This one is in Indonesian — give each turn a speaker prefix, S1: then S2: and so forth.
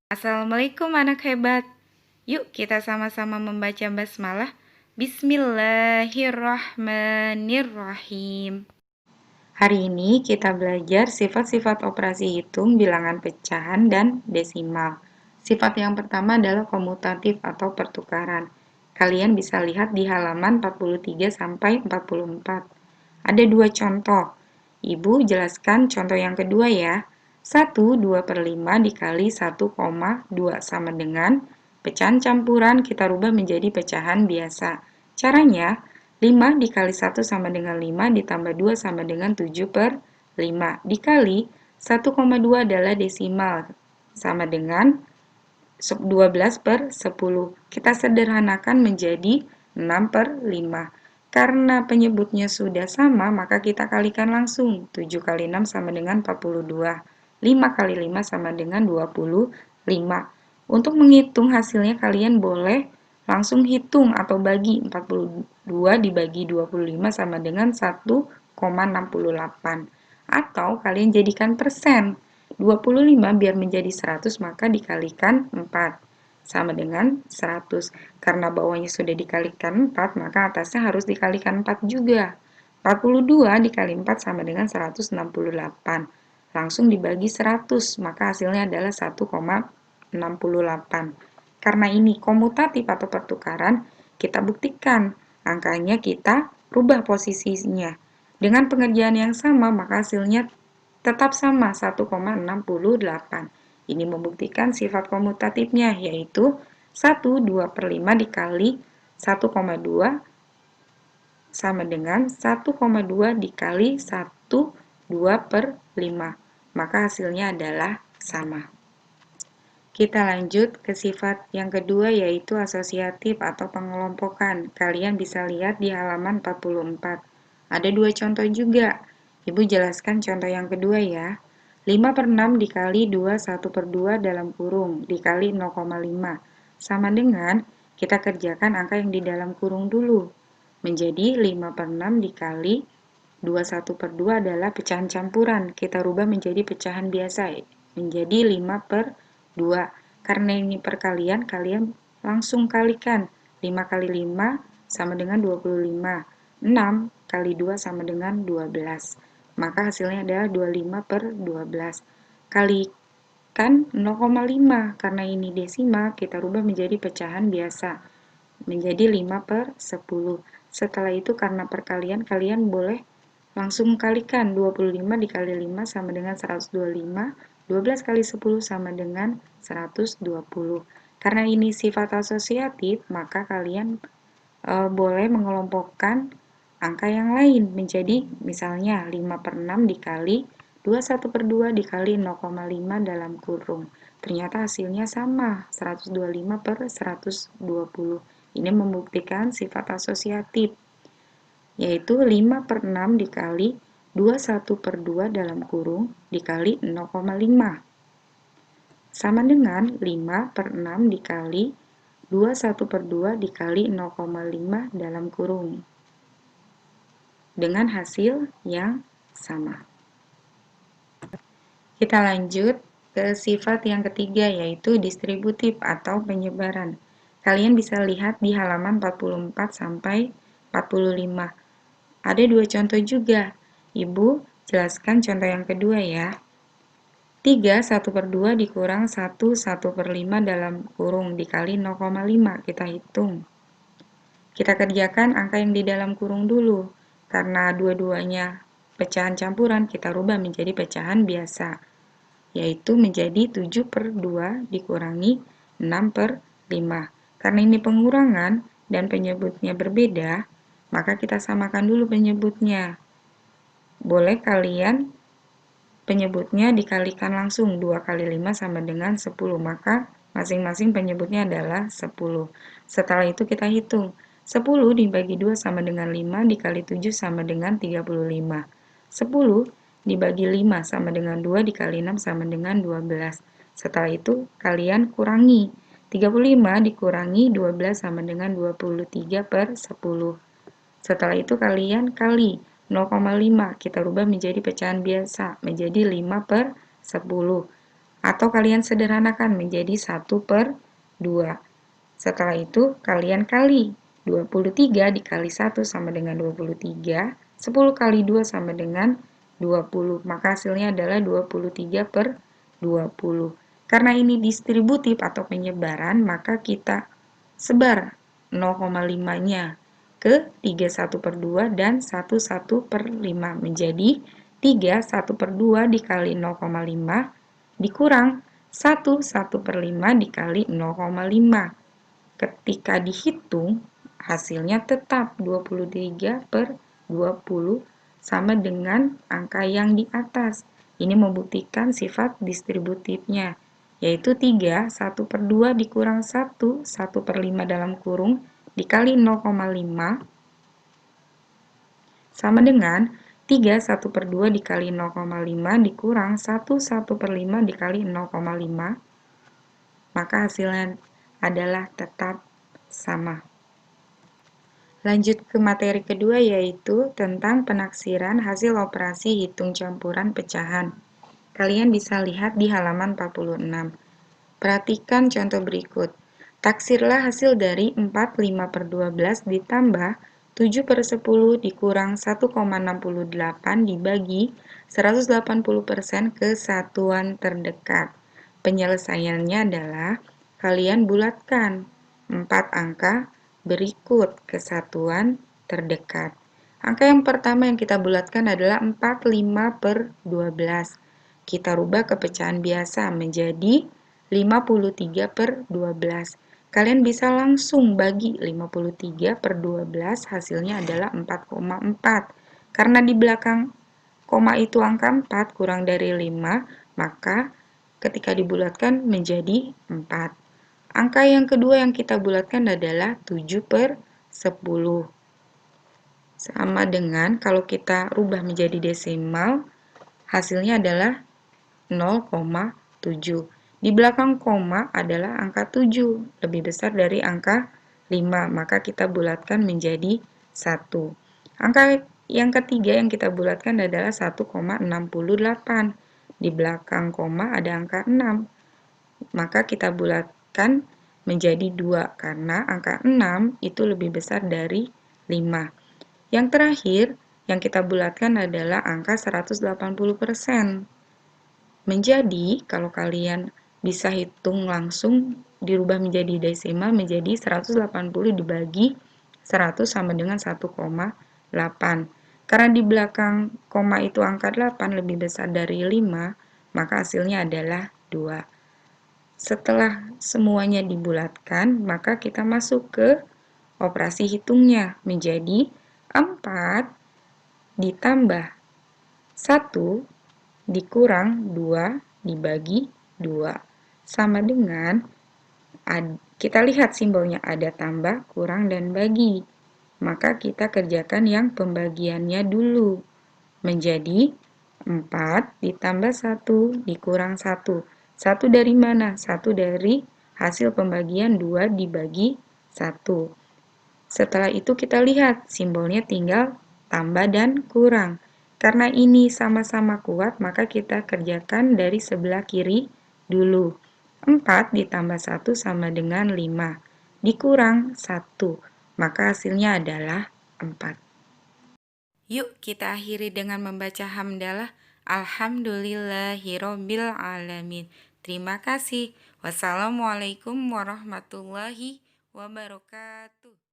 S1: Assalamualaikum anak hebat. Yuk kita sama-sama membaca basmalah. Bismillahirrahmanirrahim. Hari ini kita belajar sifat-sifat operasi hitung bilangan pecahan dan desimal. Sifat yang pertama adalah komutatif atau pertukaran. Kalian bisa lihat di halaman 43 sampai 44. Ada dua contoh. Ibu jelaskan contoh yang kedua ya. 1/2/5 dikali 1,2 sama dengan pecahan campuran kita rubah menjadi pecahan biasa. Caranya, 5 dikali 1 sama dengan 5 ditambah 2 sama dengan 7/5 dikali 1,2 adalah desimal sama dengan 12/10. Kita sederhanakan menjadi 6/5. Karena penyebutnya sudah sama, maka kita kalikan langsung. 7 kali 6 sama dengan 42. 5 kali 5 sama dengan 25. Untuk menghitung hasilnya kalian boleh langsung hitung atau bagi. 42 dibagi 25 sama dengan 1,68. Atau kalian jadikan persen. 25 biar menjadi 100 maka dikalikan 4 sama dengan 100. Karena bawahnya sudah dikalikan 4, maka atasnya harus dikalikan 4 juga. 42 dikali 4 sama dengan 168. Langsung dibagi 100, maka hasilnya adalah 1,68. Karena ini komutatif atau pertukaran, kita buktikan angkanya kita rubah posisinya. Dengan pengerjaan yang sama, maka hasilnya tetap sama 1,68. Ini membuktikan sifat komutatifnya, yaitu 1/2/5 dikali 1,2 sama dengan 1,2 dikali 1/2/5. Maka hasilnya adalah sama. Kita lanjut ke sifat yang kedua, yaitu asosiatif atau pengelompokan. Kalian bisa lihat di halaman 44. Ada dua contoh juga. Ibu jelaskan contoh yang kedua ya. 5/6 dikali 2 1/2 dalam kurung dikali 0,5 sama dengan kita kerjakan angka yang di dalam kurung dulu. Menjadi 5/6 dikali 2 1/2 adalah pecahan campuran. Kita rubah menjadi pecahan biasa menjadi 5/2. Karena ini perkalian, kalian langsung kalikan. 5 kali 5 sama dengan 25. 6 kali 2 sama dengan 12. Maka hasilnya adalah 25/12. Kalikan 0,5. Karena ini desimal, kita rubah menjadi pecahan biasa. Menjadi 5/10. Setelah itu, karena perkalian, kalian boleh langsung kalikan. 25 dikali 5 sama dengan 125. 12 kali 10 sama dengan 120. Karena ini sifat asosiatif, maka kalian boleh mengelompokkan angka yang lain menjadi misalnya 5/6 dikali 2 1/2 dikali 0,5 dalam kurung. Ternyata hasilnya sama, 125/120. Ini membuktikan sifat asosiatif, yaitu 5/6 dikali 2 1/2 dalam kurung dikali 0,5. Sama dengan 5/6 dikali 2 1/2 dikali 0,5 dalam kurung. Dengan hasil yang sama. Kita lanjut ke sifat yang ketiga, yaitu distributif atau penyebaran. Kalian bisa lihat di halaman 44 sampai 45. Ada dua contoh juga. Ibu jelaskan contoh yang kedua ya. 3 1/2 dikurang 1 1/5 dalam kurung dikali 0,5. Kita hitung. Kita kerjakan angka yang di dalam kurung dulu. Karena dua-duanya pecahan campuran, kita rubah menjadi pecahan biasa, yaitu menjadi 7/2 dikurangi 6/5. Karena ini pengurangan dan penyebutnya berbeda, maka kita samakan dulu penyebutnya. Boleh kalian penyebutnya dikalikan langsung. 2 kali 5 sama dengan 10, maka masing-masing penyebutnya adalah 10. Setelah itu kita hitung. 10 dibagi 2 sama dengan 5, dikali 7 sama dengan 35. 10 dibagi 5 sama dengan 2, dikali 6 sama dengan 12. Setelah itu kalian kurangi. 35 dikurangi 12 sama dengan 23/10. Setelah itu kalian kali 0,5, kita rubah menjadi pecahan biasa, menjadi 5/10. Atau kalian sederhanakan menjadi 1/2. Setelah itu kalian kali 23 dikali 1 sama dengan 23, 10 kali 2 sama dengan 20, maka hasilnya adalah 23/20. Karena ini distributif atau penyebaran, maka kita sebar 0,5-nya ke 31/2 dan 11/5 menjadi 31/2 dikali 0,5 dikurang 1/5 dikali 0,5. Ketika dihitung, hasilnya tetap 23/20 sama dengan angka yang di atas. Ini membuktikan sifat distributifnya, yaitu 3, 1/2 dikurang 1, 1/5 dalam kurung, dikali 0,5, sama dengan 3, 1/2 dikali 0,5 dikurang 1, 1/5 dikali 0,5, maka hasilnya adalah tetap sama. Lanjut ke materi kedua, yaitu tentang penaksiran hasil operasi hitung campuran pecahan. Kalian bisa lihat di halaman 46. Perhatikan contoh berikut. Taksirlah hasil dari 45/12 ditambah 7/10 dikurang 1,68 dibagi 180% ke satuan terdekat. Penyelesaiannya adalah kalian bulatkan 4 angka berikut ke satuan terdekat. Angka yang pertama yang kita bulatkan adalah 45/12. Kita rubah ke pecahan biasa menjadi 53/12. Kalian bisa langsung bagi 53/12, hasilnya adalah 4,4. Karena di belakang koma itu angka 4 kurang dari 5, maka ketika dibulatkan menjadi 4. Angka yang kedua yang kita bulatkan adalah 7/10. Sama dengan kalau kita rubah menjadi desimal, hasilnya adalah 0,7. Di belakang koma adalah angka 7, lebih besar dari angka 5, maka kita bulatkan menjadi 1. Angka yang ketiga yang kita bulatkan adalah 1,68. Di belakang koma ada angka 6, maka kita bulatkan menjadi 2, karena angka 6 itu lebih besar dari 5. Yang terakhir, yang kita bulatkan adalah angka 180%. Menjadi, kalau kalian bisa hitung langsung, dirubah menjadi desimal menjadi 180 dibagi 100 sama dengan 1,8. Karena di belakang koma itu angka 8 lebih besar dari 5, maka hasilnya adalah 2. Setelah semuanya dibulatkan, maka kita masuk ke operasi hitungnya menjadi 4 ditambah 1 dikurang 2 dibagi 2. Sama dengan, kita lihat simbolnya ada tambah, kurang, dan bagi. Maka kita kerjakan yang pembagiannya dulu. Menjadi 4 ditambah 1 dikurang 1. 1 dari mana? 1 dari hasil pembagian 2 dibagi 1. Setelah itu kita lihat simbolnya tinggal tambah dan kurang. Karena ini sama-sama kuat, maka kita kerjakan dari sebelah kiri dulu. 4 ditambah 1 sama dengan 5. Dikurang 1, maka hasilnya adalah 4. Yuk kita akhiri dengan membaca hamdalah. Alhamdulillahirabbil alamin. Terima kasih. Wassalamualaikum warahmatullahi wabarakatuh.